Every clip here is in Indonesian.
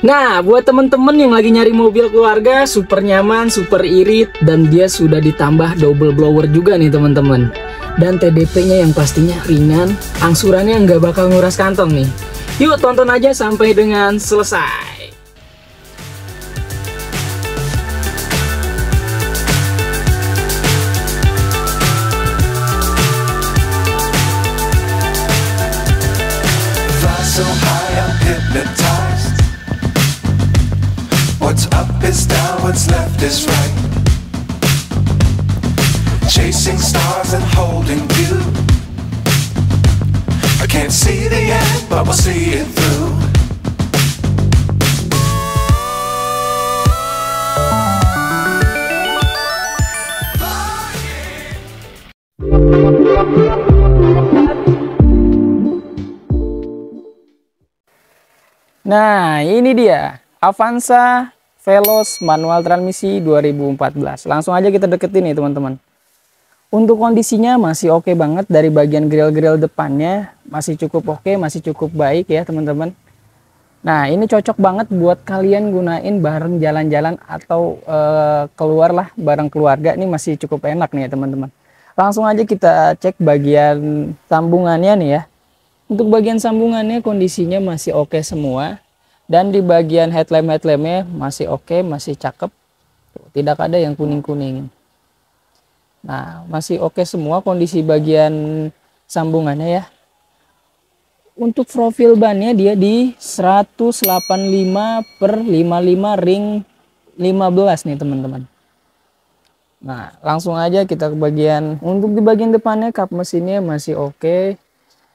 Nah, buat temen-temen yang lagi nyari mobil keluarga, super nyaman, super irit, dan dia sudah ditambah double blower juga nih teman-teman. Dan TDP-nya yang pastinya ringan, angsurannya nggak bakal nguras kantong nih. Yuk tonton aja sampai dengan selesai. So high I'm hypnotized. What's up is down, what's left is right. Chasing stars and holding you. I can't see the end, but we'll see it through. Nah, ini dia Avanza Veloz manual transmisi 2014. Langsung aja kita deketin nih teman-teman. Untuk kondisinya masih oke banget, dari bagian grill-grill depannya masih cukup oke, masih cukup baik ya teman-teman. Nah, ini cocok banget buat kalian gunain bareng jalan-jalan atau keluar lah bareng keluarga. Ini masih cukup enak nih ya teman-teman. Langsung aja kita cek bagian sambungannya nih ya. Untuk bagian sambungannya kondisinya masih oke semua. Dan di bagian headlamp-headlampnya masih oke, masih cakep. Tuh, tidak ada yang kuning-kuning. Nah, masih oke semua kondisi bagian sambungannya ya. Untuk profil bannya dia di 185/55 ring 15 nih teman-teman. Nah, langsung aja kita ke bagian, untuk di bagian depannya kap mesinnya masih oke.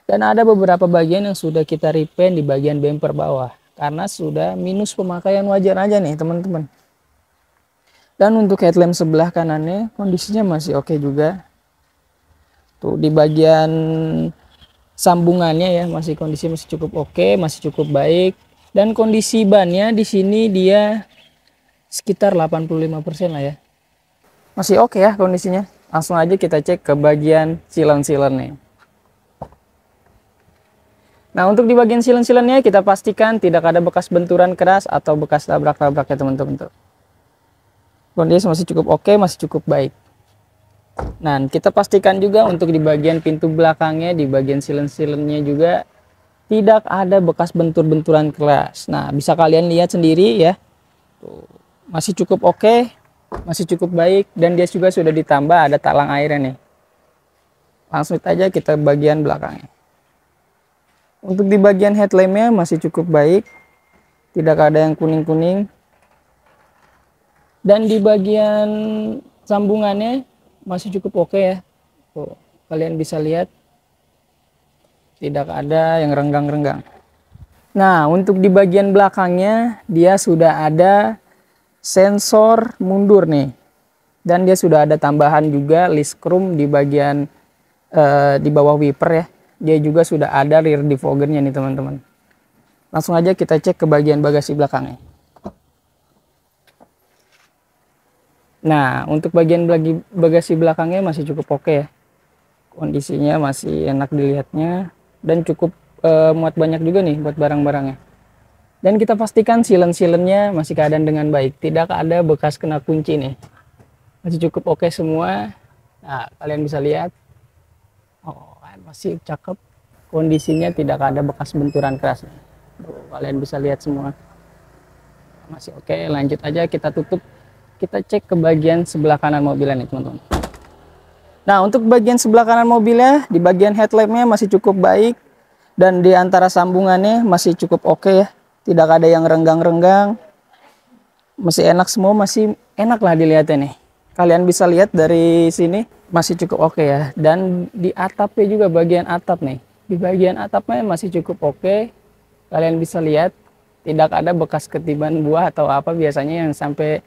Dan ada beberapa bagian yang sudah kita repaint di bagian bumper bawah. Karena sudah minus pemakaian, wajar aja nih teman-teman. Dan untuk headlamp sebelah kanannya kondisinya masih oke juga. Tuh di bagian sambungannya ya masih kondisi masih cukup oke, masih cukup baik. Dan kondisi bannya di sini dia sekitar 85% lah ya. Masih oke ya kondisinya. Langsung aja kita cek ke bagian silen-silen nih. Nah, untuk di bagian silen-silennya kita pastikan tidak ada bekas benturan keras atau bekas tabrak-tabrak ya teman-teman. Kondisi masih cukup oke, masih cukup baik. Nah, kita pastikan juga untuk di bagian pintu belakangnya, di bagian silen-silennya juga tidak ada bekas bentur-benturan keras. Nah, bisa kalian lihat sendiri ya. Tuh, masih cukup oke, masih cukup baik, dan dia juga sudah ditambah ada talang airnya nih. Langsung aja kita bagian belakangnya. Untuk di bagian headlampnya masih cukup baik, tidak ada yang kuning-kuning. Dan di bagian sambungannya masih cukup oke ya. Tuh, kalian bisa lihat tidak ada yang renggang-renggang. Nah, untuk di bagian belakangnya dia sudah ada sensor mundur nih. Dan dia sudah ada tambahan juga list chrome di bagian di bawah wiper ya. Dia juga sudah ada rear defoggernya nih teman-teman. Langsung aja kita cek ke bagian bagasi belakangnya. Nah, untuk bagian bagasi belakangnya masih cukup oke ya. Kondisinya masih enak dilihatnya dan cukup muat banyak juga nih buat barang-barangnya. Dan kita pastikan silen-silennya masih keadaan dengan baik, tidak ada bekas kena kunci nih. Masih cukup oke semua. Nah, kalian bisa lihat. Oh, masih cakep, kondisinya tidak ada bekas benturan keras. Kalian bisa lihat semua masih oke. Lanjut aja kita tutup, kita cek ke bagian sebelah kanan mobilnya nih teman-teman. Nah, untuk bagian sebelah kanan mobilnya, di bagian headlampnya masih cukup baik, dan di antara sambungannya masih cukup oke ya, tidak ada yang renggang-renggang, masih enak semua, masih enak lah dilihatnya nih. Kalian bisa lihat dari sini masih cukup oke ya. Dan di atapnya juga, bagian atap nih, di bagian atapnya masih cukup oke. Kalian bisa lihat tidak ada bekas ketiban buah atau apa biasanya yang sampai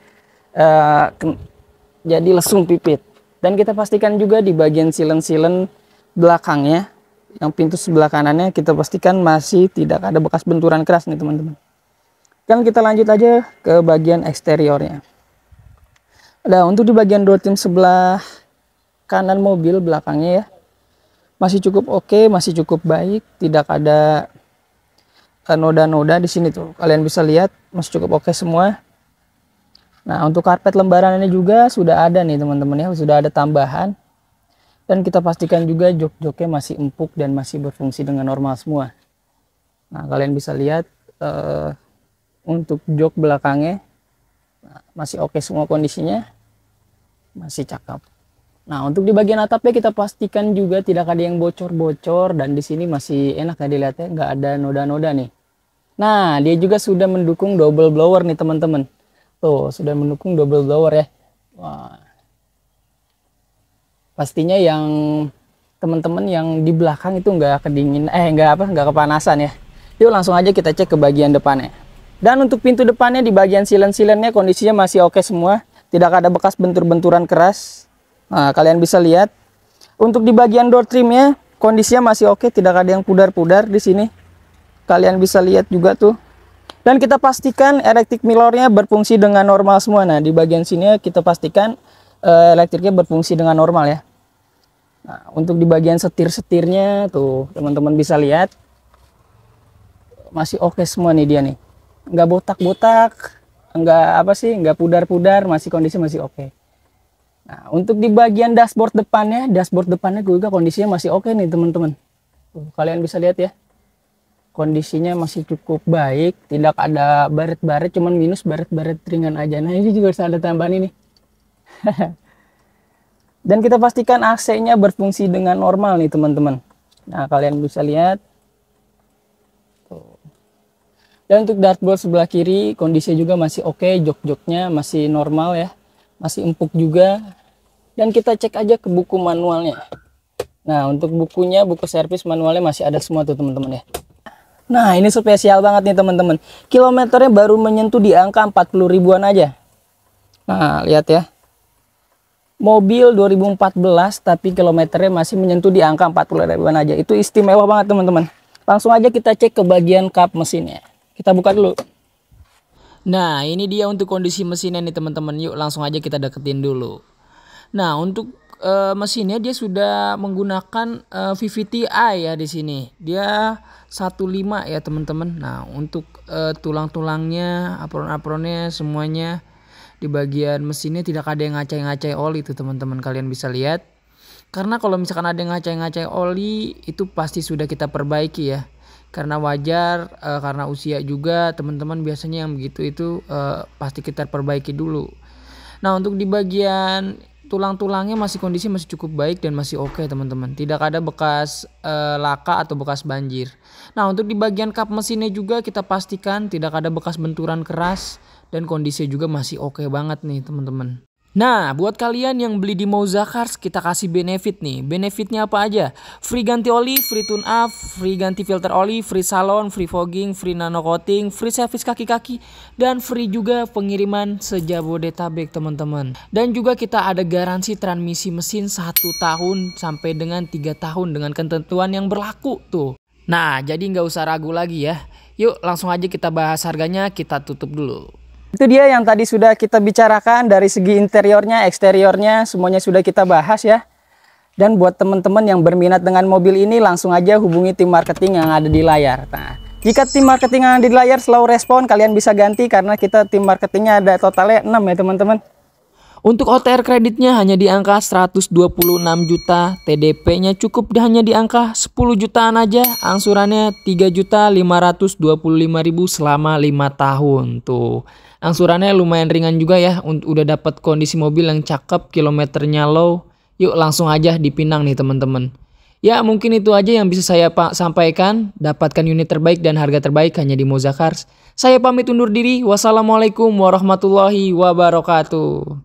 jadi lesung pipit. Dan kita pastikan juga di bagian silen-silen belakangnya, yang pintu sebelah kanannya kita pastikan masih tidak ada bekas benturan keras nih teman-teman. Dan kita lanjut aja ke bagian eksteriornya. Nah, untuk di bagian door trim sebelah kanan mobil belakangnya ya, masih cukup oke, masih cukup baik, tidak ada noda-noda di sini tuh. Kalian bisa lihat masih cukup oke semua. Nah, untuk karpet lembarannya juga sudah ada nih teman-teman ya, sudah ada tambahan. Dan kita pastikan juga jok-joknya masih empuk dan masih berfungsi dengan normal semua. Nah, kalian bisa lihat untuk jok belakangnya masih oke semua kondisinya, masih cakep. Nah, untuk di bagian atapnya kita pastikan juga tidak ada yang bocor-bocor, dan di sini masih enak ya dilihatnya, nggak ada noda-noda nih. Nah, dia juga sudah mendukung double blower nih teman-teman. Tuh, sudah mendukung double blower ya. Wah. Pastinya yang teman-teman yang di belakang itu nggak kedingin, nggak kepanasan ya. Yuk langsung aja kita cek ke bagian depannya. Dan untuk pintu depannya di bagian silen-silennya kondisinya masih oke semua, tidak ada bekas bentur-benturan keras. Nah, kalian bisa lihat untuk di bagian door trimnya kondisinya masih oke, tidak ada yang pudar-pudar di sini. Kalian bisa lihat juga tuh. Dan kita pastikan electric mirrornya berfungsi dengan normal semua. Nah, di bagian sini kita pastikan elektriknya berfungsi dengan normal ya. Nah, untuk di bagian setir-setirnya tuh teman-teman bisa lihat masih oke semua nih dia nih. Nggak botak-botak, nggak pudar-pudar, masih kondisi masih oke. Nah, untuk di bagian dashboard depannya juga kondisinya masih oke nih teman-teman. Kalian bisa lihat ya, kondisinya masih cukup baik, tidak ada baret-baret, cuman minus baret-baret ringan aja. Nah, ini juga ada tambahan ini. Dan kita pastikan AC-nya berfungsi dengan normal nih teman-teman. Nah, kalian bisa lihat. Dan untuk dashboard sebelah kiri kondisinya juga masih oke, jok-joknya masih normal ya, masih empuk juga. Dan kita cek aja ke buku manualnya. Nah, untuk bukunya, buku servis manualnya masih ada semua tuh teman-teman ya. Nah, ini spesial banget nih teman-teman. Kilometernya baru menyentuh di angka 40 ribuan aja. Nah, lihat ya. Mobil 2014 tapi kilometernya masih menyentuh di angka 40 ribuan aja. Itu istimewa banget teman-teman. Langsung aja kita cek ke bagian kap mesinnya. Kita buka dulu. Nah, ini dia untuk kondisi mesinnya nih teman-teman. Yuk langsung aja kita deketin dulu. Nah, untuk mesinnya dia sudah menggunakan VVT-i ya di sini. Dia 15 ya teman-teman. Nah, untuk tulang-tulangnya, apron-apronnya semuanya di bagian mesinnya tidak ada yang ngacai-ngacai oli itu teman-teman, kalian bisa lihat. Karena kalau misalkan ada yang ngacai-ngacai oli itu pasti sudah kita perbaiki ya. Karena wajar, karena usia juga teman-teman biasanya yang begitu itu pasti kita perbaiki dulu. Nah, untuk di bagian tulang-tulangnya kondisi masih cukup baik dan masih oke teman-teman. Tidak ada bekas laka atau bekas banjir. Nah, untuk di bagian kap mesinnya juga kita pastikan tidak ada bekas benturan keras dan kondisinya juga masih oke banget nih teman-teman. Nah, buat kalian yang beli di Mauza Cars kita kasih benefit nih. Benefitnya apa aja? Free ganti oli, free tune up, free ganti filter oli, free salon, free fogging, free nano coating, free servis kaki-kaki, dan free juga pengiriman se-Jabodetabek teman-teman. Dan juga kita ada garansi transmisi mesin 1 tahun sampai dengan 3 tahun dengan ketentuan yang berlaku tuh. Nah, jadi nggak usah ragu lagi ya. Yuk langsung aja kita bahas harganya, kita tutup dulu. Itu dia yang tadi sudah kita bicarakan dari segi interiornya, eksteriornya, semuanya sudah kita bahas ya. Dan buat teman-teman yang berminat dengan mobil ini langsung aja hubungi tim marketing yang ada di layar. Nah, jika tim marketing yang ada di layar slow respon, kalian bisa ganti karena kita tim marketingnya ada totalnya 6 ya teman-teman. Untuk OTR kreditnya hanya di angka 126 juta, TDP-nya cukup hanya di angka 10 jutaan aja, angsurannya 3.525.000 selama 5 tahun tuh. Angsurannya lumayan ringan juga ya, udah dapat kondisi mobil yang cakep, kilometernya low. Yuk langsung aja dipinang nih teman-teman. Ya mungkin itu aja yang bisa saya sampaikan. Dapatkan unit terbaik dan harga terbaik hanya di Mauza Cars. Saya pamit undur diri. Wassalamualaikum warahmatullahi wabarakatuh.